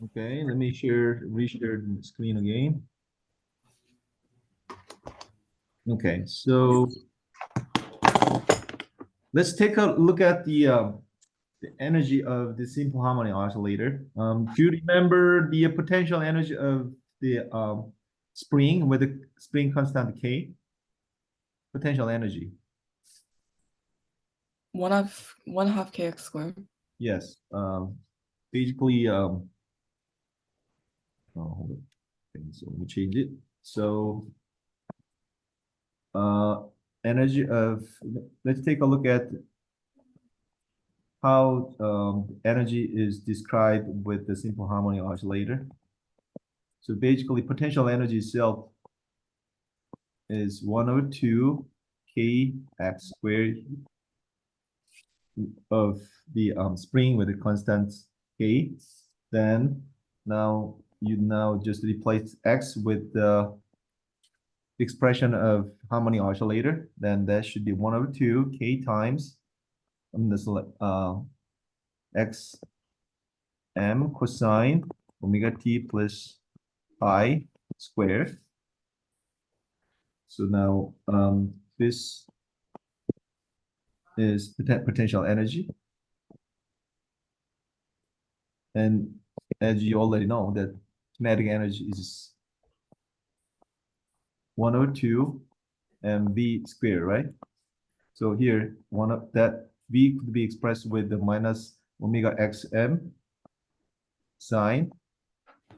Okay, let me reshare the screen again. Okay, so let's take a look at the energy of the simple harmonic oscillator. Do you remember the potential energy of the spring with the spring constant K? Potential energy. One half kx squared. Yes. Basically, oh, hold on. Okay, so let me change it. So, uh, energy of, let's take a look at how energy is described with the simple harmonic oscillator. So basically, potential energy itself is 1/2 kx squared of the spring with a constant k. Then now you just replace x with the expression of harmonic oscillator. Then that should be 1/2 k times this x m cosine omega t plus pi squared. So now this is potential energy. And as you already know, that kinetic energy is 1/2 mv squared, right? So here, one of that v could be expressed with the minus omega xm sine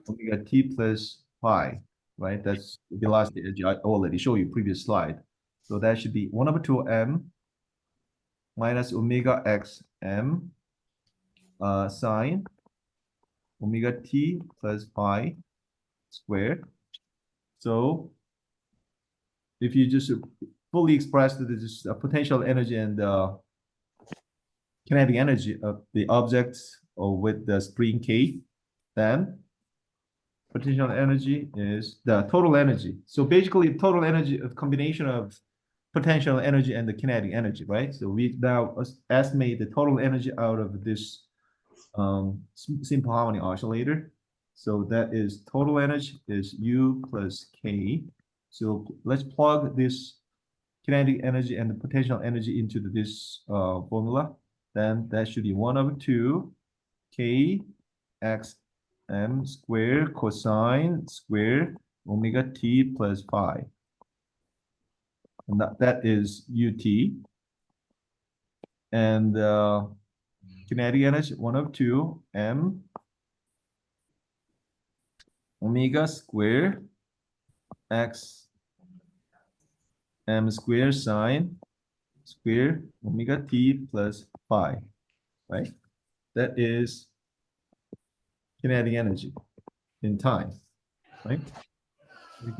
omega t plus pi, right? That's the velocity as I already showed you previous slide. So that should be 1/2 m minus omega xm sine omega t plus pi squared. So if you just fully express this potential energy and kinetic energy of the objects or with the spring K, then potential energy is the total energy. So basically, total energy of combination of potential energy and the kinetic energy, right? So we now estimate the total energy out of this simple harmonic oscillator. So that is total energy is U plus K. So let's plug this kinetic energy and the potential energy into this formula. Then that should be 1/2 K x m squared cosine squared omega t plus phi. And that is UT. And kinetic energy 1/2 m omega squared x m squared sine squared omega t plus phi, right? That is kinetic energy in time, right?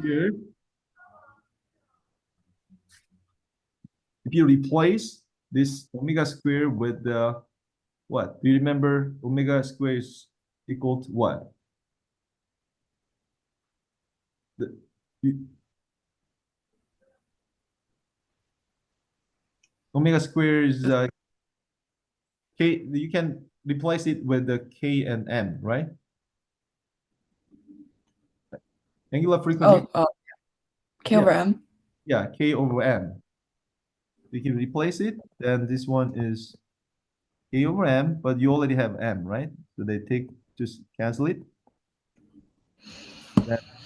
Here, if you replace this omega squared with the what? Do you remember omega squared is equal to what? The, omega squared is k. You can replace it with the k and m, right? Angular frequency. Oh, k Yeah, over m. yeah, k over m. You can replace it, then this one is k over m, but you already have m, right? So they just cancel it.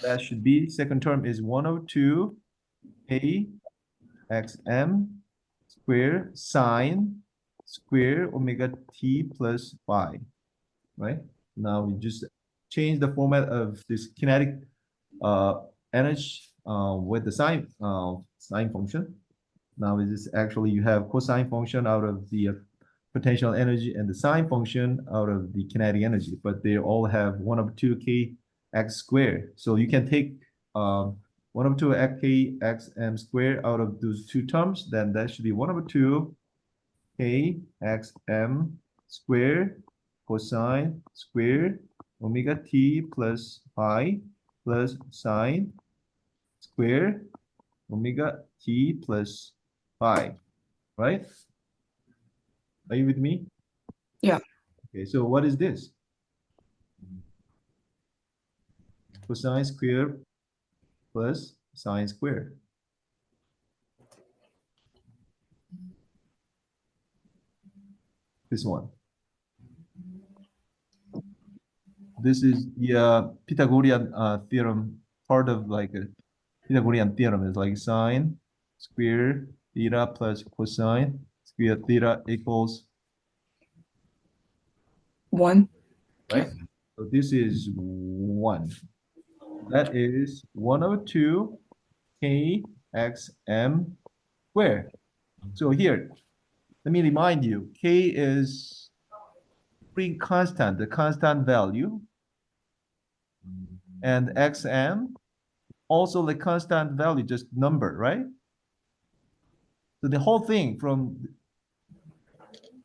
That should be, second term is 1/2 k x m square sine square omega t plus phi, right? Now we just change the format of this kinetic uh, energy with the sine function. Now it is actually you have cosine function out of the potential energy and the sine function out of the kinetic energy, but they all have 1/2 k x squared. So you can take 1/2 k x m squared out of those two terms, then that should be 1/2 k x m squared cosine squared omega t plus pi plus sine squared omega t plus pi, right? Are you with me? Yeah. Okay, so what is this? cosine square plus sine square. This one. This is the Pythagorean theorem, part of like a Pythagorean theorem is like sine square theta plus cosine square theta equals, 1. right? So this is 1. That is 102 kxm squared. So here, let me remind you, k is free constant, the constant value, and xm also the constant value, just number, right? So the whole thing from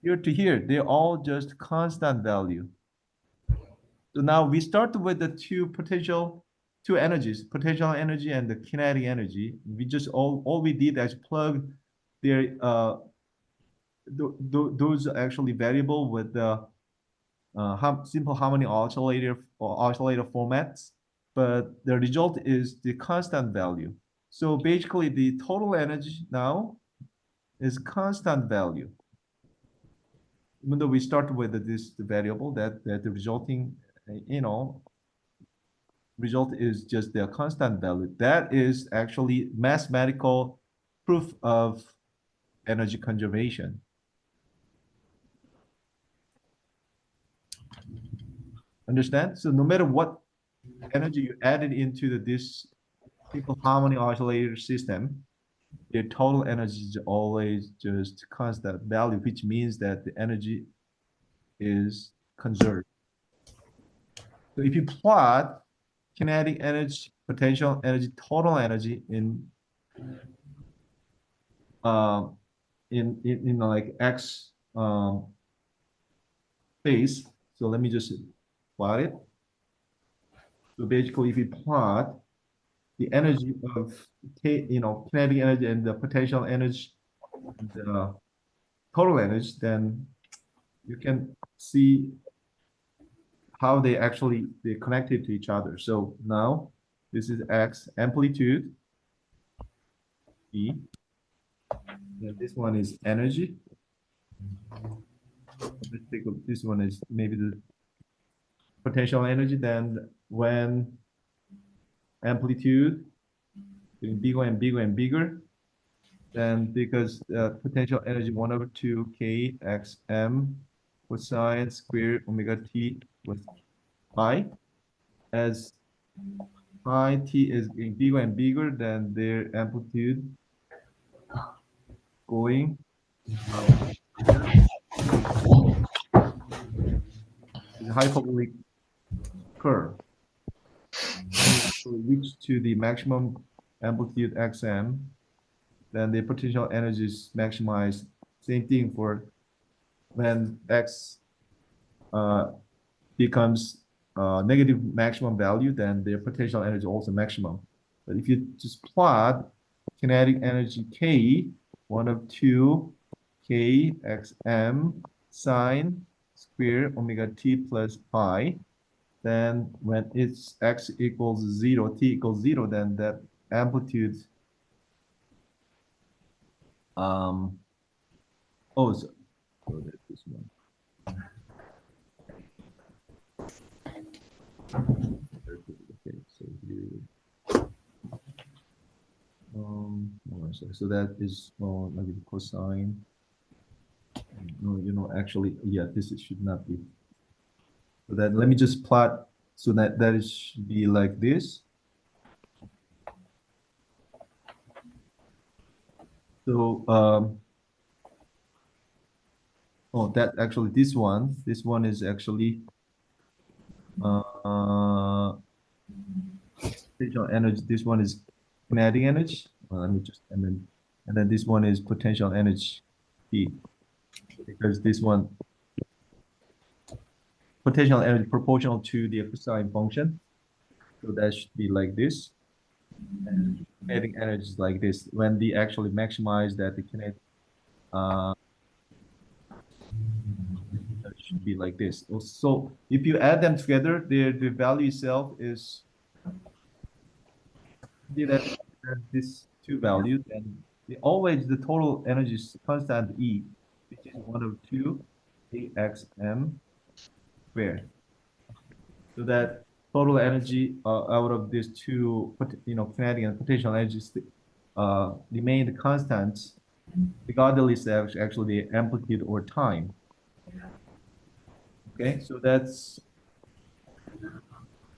here to here, they're all just constant value. So now we start with the two energies, potential energy and the kinetic energy. We just all we did is plug their those actually variable with the simple harmonic oscillator or oscillator formats, but the result is the constant value. So basically, the total energy now is constant value. Even though we start with this variable, that the resulting, result is just their constant value. That is actually mathematical proof of energy conservation. Understand? So no matter what energy you added into this simple harmonic oscillator system, their total energy is always just constant value, which means that the energy is conserved. So if you plot kinetic energy, potential energy, total energy uh, in like x space, so let me just plot it. So basically, if you plot the energy of kinetic energy and the potential energy, the total energy, then you can see how they're connected to each other. So now this is x amplitude E, and this one is energy. Let's take this one is maybe the potential energy. Then when amplitude getting bigger and bigger and bigger, then because potential energy 1/2 k x m cosine square omega t with pi. As pi t is getting bigger and bigger, then their amplitude going is a hyperbolic curve. When you reach to the maximum amplitude xm, then the potential energy is maximized. Same thing for when x becomes negative maximum value, then their potential energy also maximum. But if you just plot kinetic energy K, 1/2 K x m sine square omega t plus pi, then when it's x equals 0, t equals 0, then that amplitude, oh, so that's this one. Okay, so here, so that is maybe the cosine. No, actually, yeah, this should not be. So then let me just plot so that it should be like this. So that actually this one is actually potential energy. This one is kinetic energy. Let me just and then this one is potential energy P, because this one potential energy proportional to the cosine function. So that should be like this. And kinetic energy is like this. When they actually maximize that, the kinetic should be like this. So if you add them together, the value itself is see that this two values, and always the total energy is constant E, which is 102 AXM squared. So that total energy out of these two, kinetic and potential energies remain constant regardless of actually the amplitude or time. Okay, so that's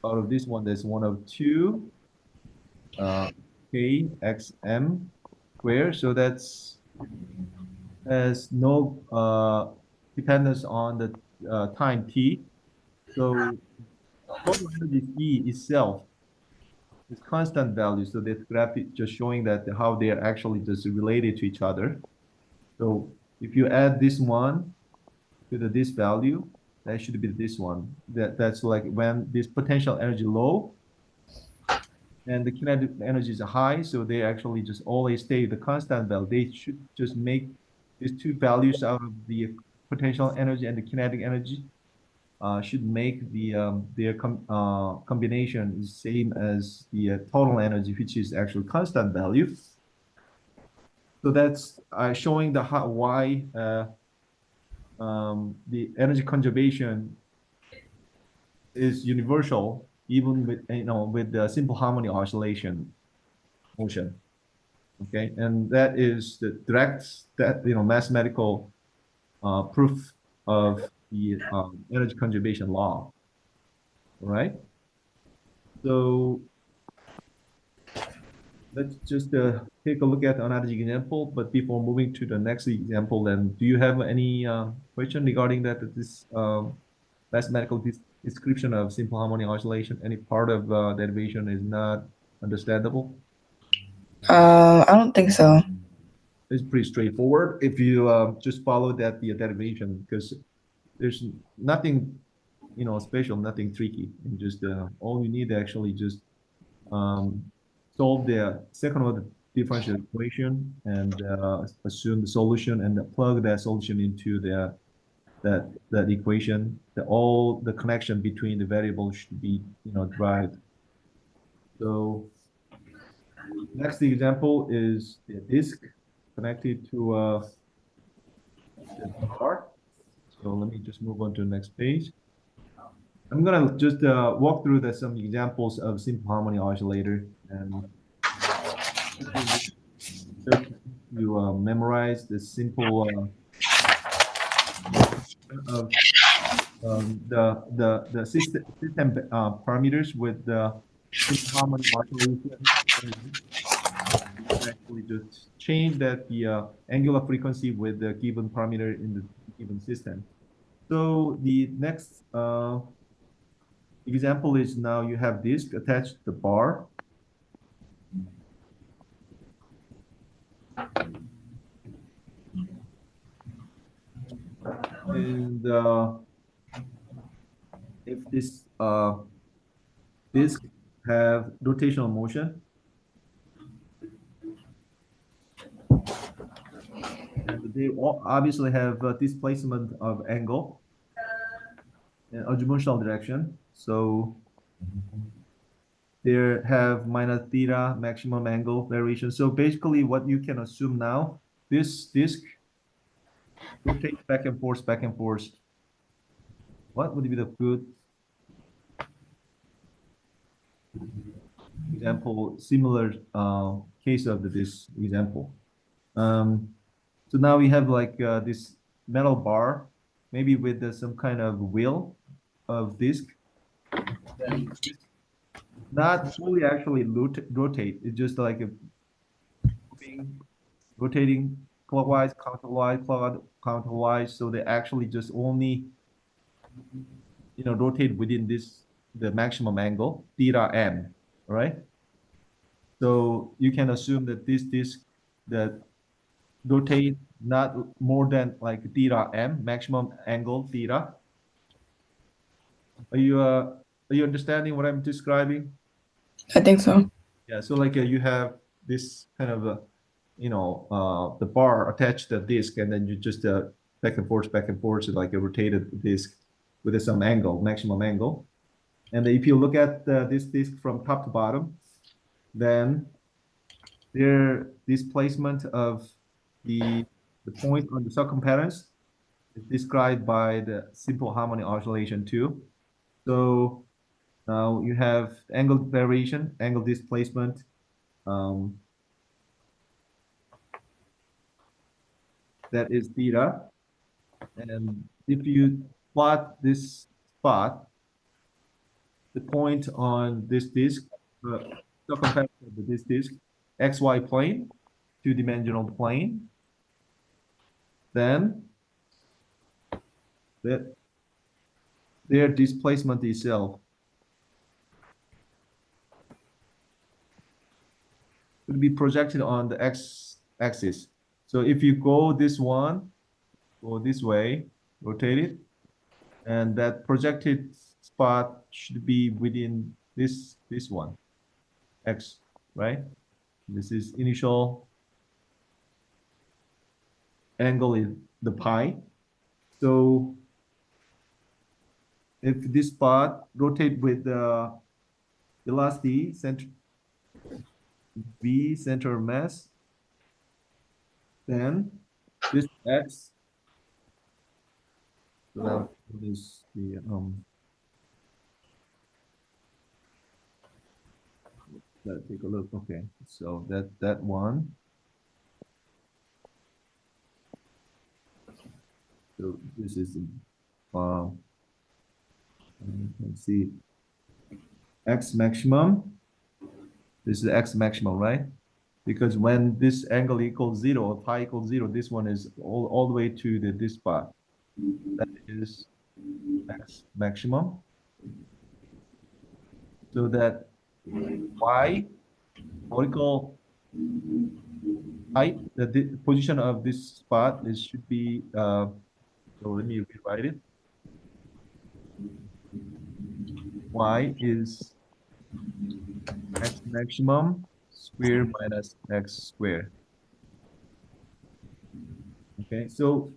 out of this one, there's 102 KXM squared. So that's has no dependence on the time t. So total energy E itself is constant value. So this graph is just showing that how they are actually just related to each other. So if you add this one to this value, that should be this one. That's like when this potential energy low and the kinetic energy is high, so they actually just always stay the constant value. They should just make these two values out of the potential energy and the kinetic energy should make their combination is same as the total energy, which is actually constant value. So that's showing the why the energy conservation is universal, even with with the simple harmonic oscillation motion. Okay, and that is the direct mathematical proof of the energy conservation law. All right. So let's just take a look at another example. But before moving to the next example, then do you have any question regarding this mathematical description of simple harmonic oscillation? Any part of derivation is not understandable? I don't think so. It's pretty straightforward if you just follow the derivation, because there's nothing special, nothing tricky, and just all you need to actually just um, solve the second order differential equation and assume the solution and plug that solution into that equation. All the connection between the variables should be derived. So next example is the disk connected to the bar. So let me just move on to the next page. I'm gonna just walk through some examples of simple harmonic oscillator, and just you memorize the simple of the system parameters with the simple harmonic oscillation. Actually, just change the angular frequency with the given parameter in the given system. So the next example is now you have disk attached to the bar. And if this disk have rotational motion, and they obviously have displacement of angle in azimuthal direction. So they have minus theta maximum angle variation. So basically what you can assume now, this disk rotates back and forth, back and forth. What would be the good example, similar case of this example? So now we have like this metal bar, maybe with some kind of wheel of disk. Then not fully actually rotate. It's just like a rotating clockwise, counterwise. So they actually just only rotate within the maximum angle theta m, right? So you can assume that this disk that rotate not more than like theta m, maximum angle theta. Are you understanding what I'm describing? I think so. Yeah, so like you have this kind of the bar attached to the disk, and then you just back and forth, like a rotated disk with some angle, maximum angle. And if you look at this disk from top to bottom, then their displacement of the point on the circumference is described by the simple harmonic oscillation too. So now you have angle variation, angle displacement. Um, that is theta. And if you plot this spot, the point on this disk, circumference of this disk, XY plane, two-dimensional plane, then that their displacement itself will be projected on the x-axis. So if you go this one, go this way, rotate it, and that projected spot should be within this one, x, right? This is initial angle is the pi. So if this spot rotate with the velocity center v center of mass, then this x, so that is the let's take a look. Okay, so that one. So this is let's see, x maximum. This is x maximum, right? Because when this angle equals 0 or pi equals 0, this one is all the way to this spot. That is x maximum. So that y vertical height, the position of this spot is should be so let me rewrite it. Y is x maximum square minus x square. Okay, so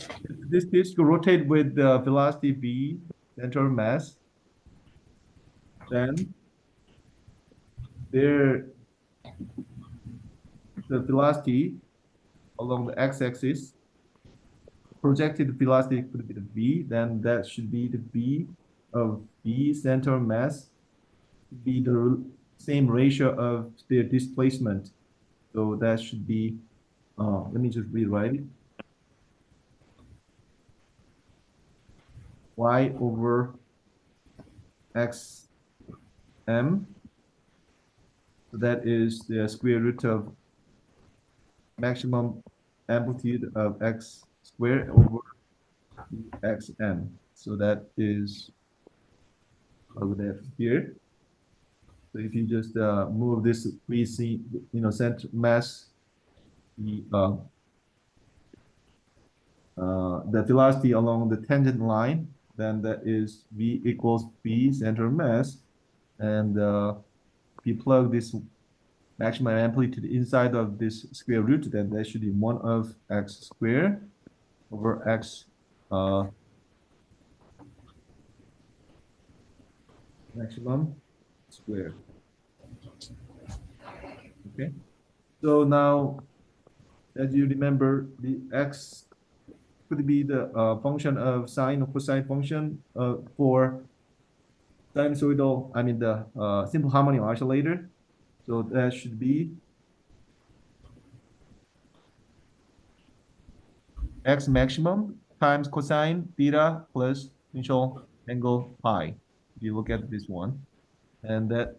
if this disk rotate with the velocity v, center of mass, then there the velocity along the x-axis, projected velocity could be the v, then that should be the v of v center of mass, be the same ratio of their displacement. So that should be, let me just rewrite it. Y over x m. So that is the square root of maximum amplitude of x squared over xm. So that is over there here. So if you just move this VC, center mass, the velocity along the tangent line, then that is V equals V center mass. And if you plug this maximum amplitude inside of this square root, then that should be 1 of x squared over x maximum squared. Okay. So now, as you remember, the x could be the function of sine or cosine function for sinusoidal, I mean the simple harmonic oscillator. So that should be x maximum times cosine theta plus initial angle pi. If you look at this one, and that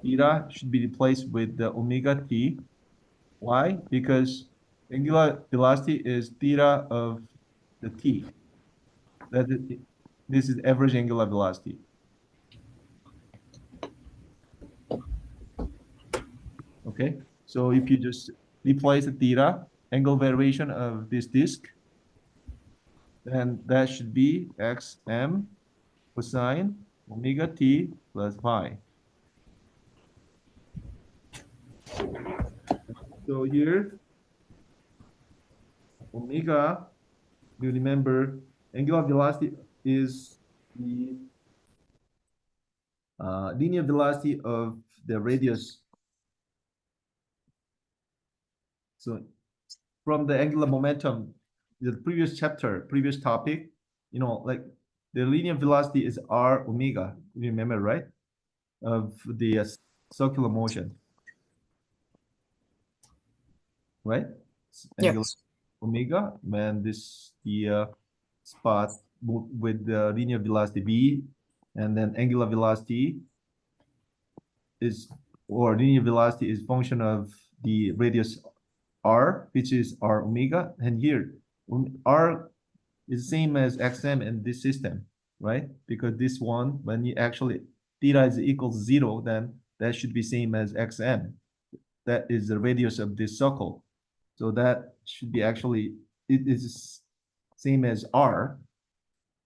theta should be replaced with the omega t. Why? Because angular velocity is theta of the t. That is, this is average angular velocity. Okay, so if you just replace the theta, angle variation of this disk, then that should be xm cosine omega t plus pi. So here, omega, you remember, angular velocity is the linear velocity of the radius. So from the angular momentum, the previous chapter, previous topic, like the linear velocity is r omega. You remember, right? Of the circular motion, right? Angular Yes. omega, when the spot with the linear velocity v, and then angular velocity is or linear velocity is function of the radius r, which is r omega, and here r is same as xm in this system, right? Because this one, when you actually theta is equals 0, then that should be same as xm. That is the radius of this circle. So that should be actually, it is same as r.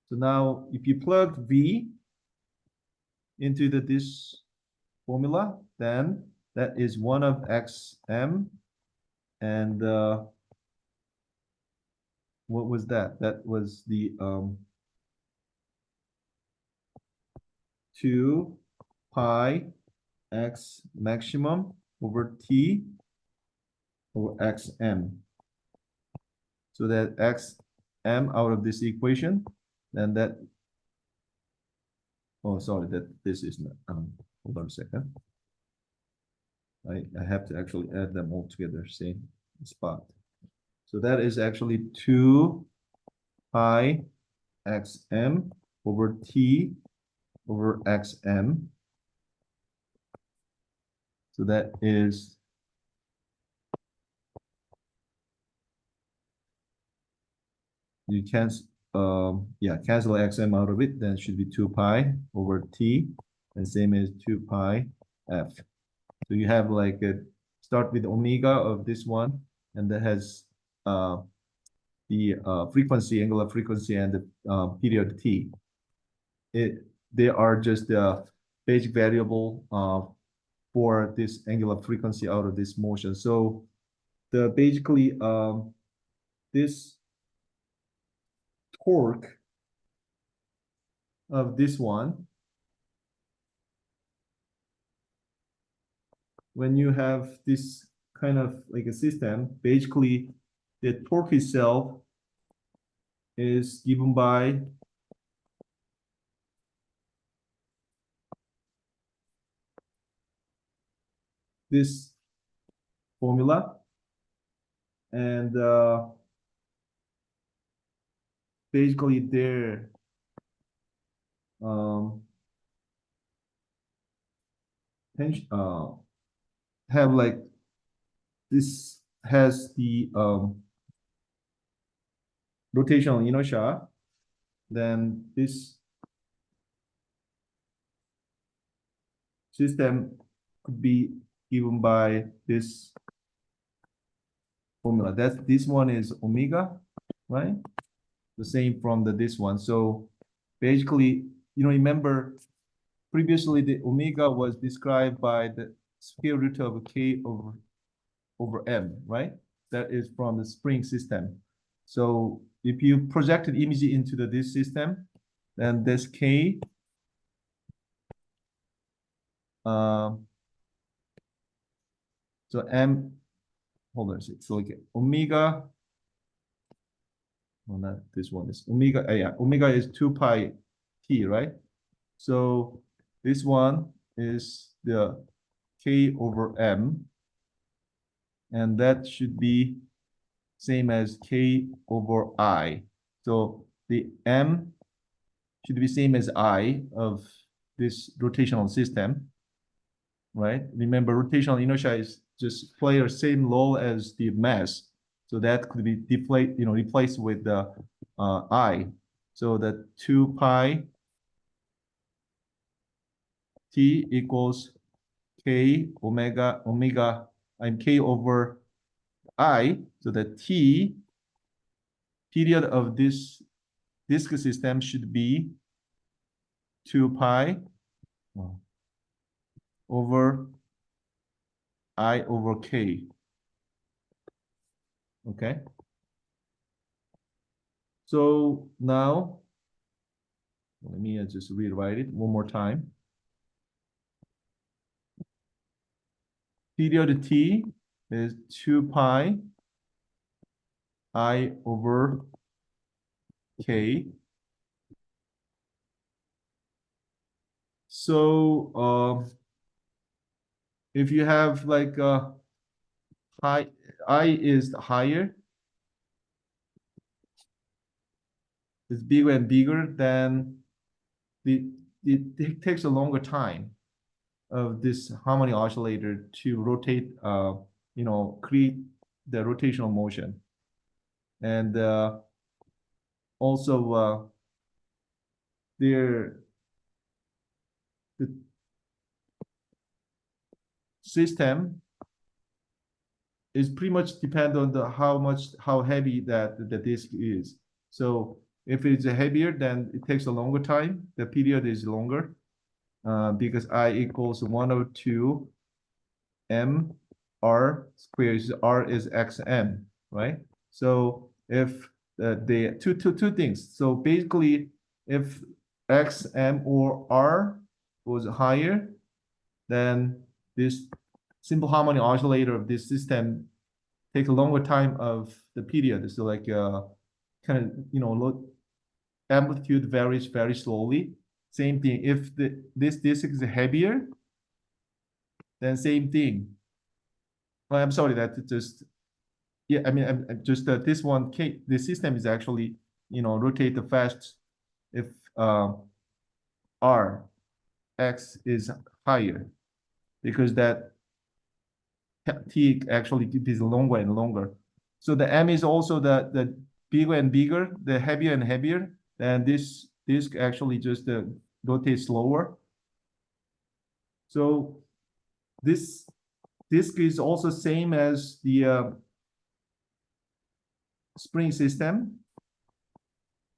So now if you plug v into this formula, then that is 1 of xm, and what was that? That was the 2 pi x maximum over t over xm. So that xm out of this equation, then that, oh, sorry, that this is not, hold on a second. I have to actually add them all together, same spot. So that is actually 2 pi xm over t over xm. So that is, you can cancel xm out of it, then it should be 2 pi over t, and same as 2 pi f. So you have like a start with omega of this one, and that has the frequency, angular frequency, and the period t. They are just the basic variable for this angular frequency out of this motion. So the basically this torque of this one, when you have this kind of like a system, basically the torque itself is given by this formula, and basically there tension have like this has the rotational inertia, then this system could be given by this formula. That's this one is omega, right? The same from this one. So basically, remember previously the omega was described by the square root of k over m, right? That is from the spring system. So if you project an image into this system, then this k so m, hold on a second. So like omega, well, not this one is omega, yeah, omega is 2 pi t, right? So this one is the k over m, and that should be same as k over I. So the m should be same as I of this rotational system, right? Remember, rotational inertia is just play the same role as the mass. So that could be replaced with the I. So that 2 pi t equals k omega, and k over I. So the t period of this disk system should be 2 pi over I over k. Okay. So now let me just rewrite it one more time. period t is 2 pi I over k. So if you have like high I is higher, it's bigger and bigger, then it takes a longer time of this harmonic oscillator to rotate, create the rotational motion. And also the system is pretty much depend on how heavy that the disk is. So if it's heavier, then it takes a longer time. The period is longer because I equals 102 m r squared. R is xm, right? So if the two things. So basically, if xm or r was higher, then this simple harmonic oscillator of this system take a longer time of the period. So like kind of low amplitude varies very slowly. Same thing. If this disk is heavier, then same thing. Well, I'm sorry that just yeah. I mean, I'm just this one. The system is actually rotate the fast if r x is higher because that t actually is longer and longer. So the m is also the bigger and bigger, the heavier and heavier. Then this disk actually just rotates slower. So this disk is also same as the spring system,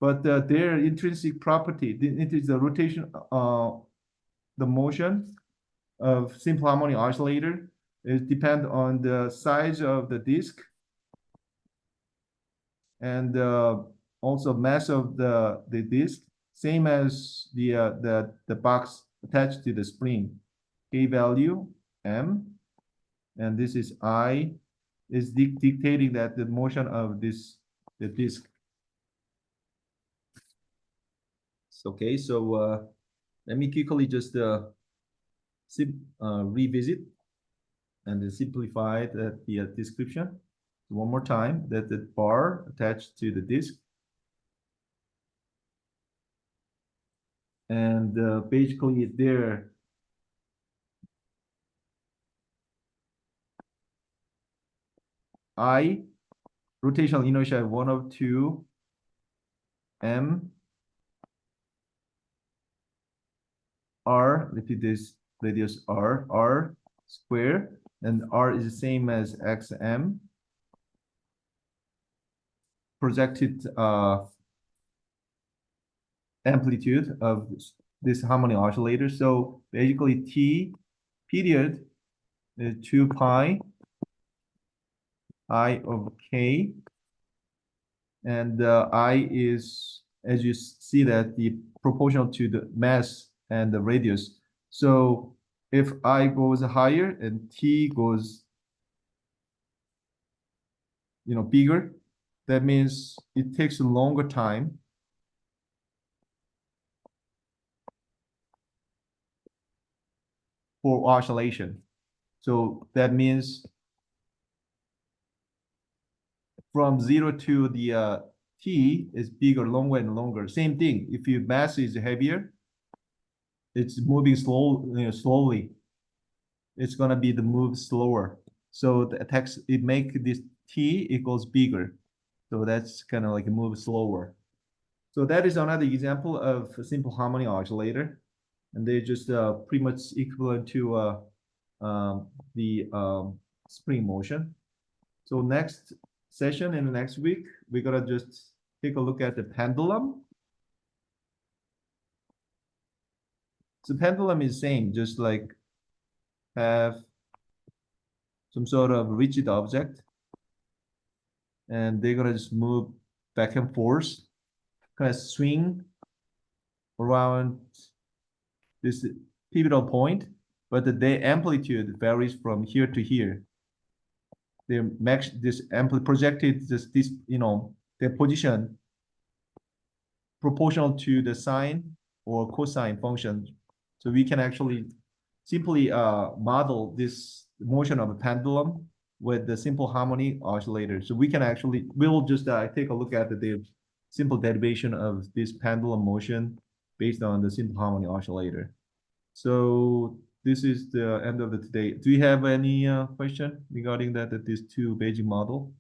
but their intrinsic property, it is the rotation, the motion of simple harmonic oscillator is depend on the size of the disk and also mass of the disk, same as the box attached to the spring. K value m, and this is I, is dictating that the motion of the disk. Okay, so let me quickly just revisit and then simplify the description one more time. That the bar attached to the disk, and basically there I rotational inertia 102 m r, repeat this radius r square, and r is the same as xm projected amplitude of this harmonic oscillator. So basically t period is 2 pi I over k, and I is, as you see, that the proportional to the mass and the radius. So if I goes higher and t goes bigger, that means it takes a longer time for oscillation. So that means from 0 to the t is bigger, longer and longer. Same thing. If your mass is heavier, it's moving slowly. It's gonna be the move slower. So the text, it make this t equals bigger. So that's kind of like a move slower. So that is another example of a simple harmonic oscillator, and they're just pretty much equivalent to the spring motion. So next session in the next week, we're gonna just take a look at the pendulum. So pendulum is same, just like have some sort of rigid object, and they're gonna just move back and forth, kind of swing around this pivotal point. but the amplitude varies from here to here. Their max this projected this their position proportional to the sine or cosine function. So we can actually simply model this motion of a pendulum with the simple harmonic oscillator. So we'll just take a look at the simple derivation of this pendulum motion based on the simple harmonic oscillator. So this is the end of the today. Do you have any question regarding that these two Beijing model?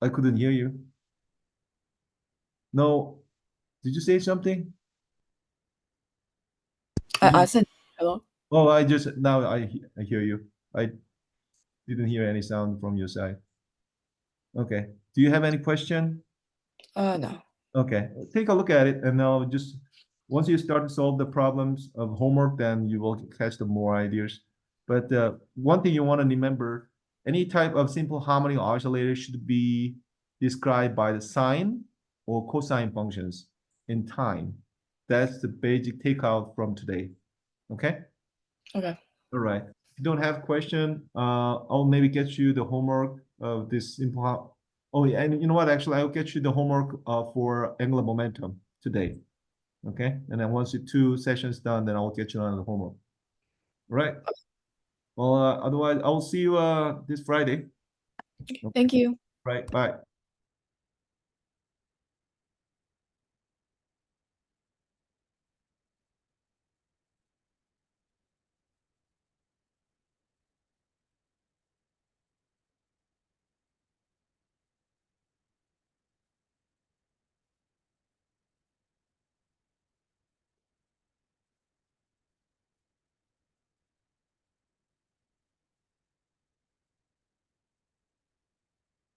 I couldn't hear you. No. Did you say something? I said hello. Oh, now I hear you. I didn't hear any sound from your side. Okay. Do you have any question? No. Okay. Take a look at it, and now just once you start to solve the problems of homework, then you will catch the more ideas. But one thing you want to remember, any type of simple harmonic oscillator should be described by the sine or cosine functions in time. That's the basic takeout from today. Okay? Okay. All right. If you don't have question, I'll maybe get you the homework of this simple. Oh, yeah, and you know what? Actually, I'll get you the homework for angular momentum today. Okay, and then once your two sessions done, then I'll get you on the homework. All right. Well, otherwise, I'll see you this Friday. Thank you. Right. Bye.